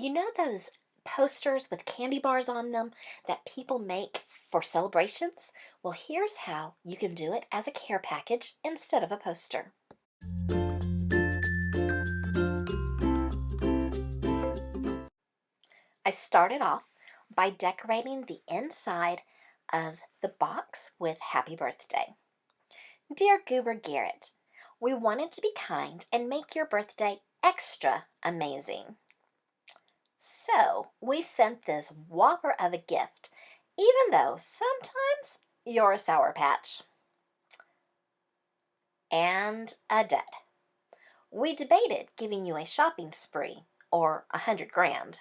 You know those posters with candy bars on them that people make for celebrations? Well, here's how you can do it as a care package instead of a poster. I started off by decorating the inside of the box with Happy Birthday. Dear Goober Garrett, we wanted to be kind and make your birthday extra amazing. So we sent this whopper of a gift, even though sometimes you're a Sour Patch. And a dud. We debated giving you a shopping spree, or 100 grand,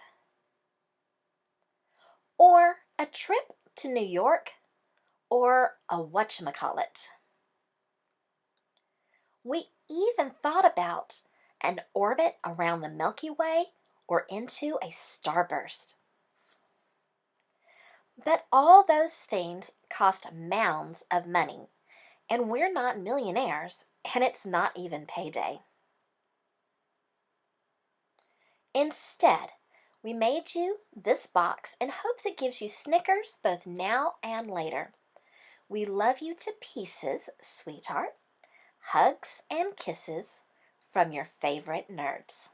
or a trip to New York, or a whatchamacallit. We even thought about an orbit around the Milky Way or into a starburst. But all those things cost mounds of money, and we're not millionaires, and it's not even payday. Instead, we made you this box in hopes it gives you Snickers both now and later. We love you to pieces, sweetheart. Hugs and kisses from your favorite nerds.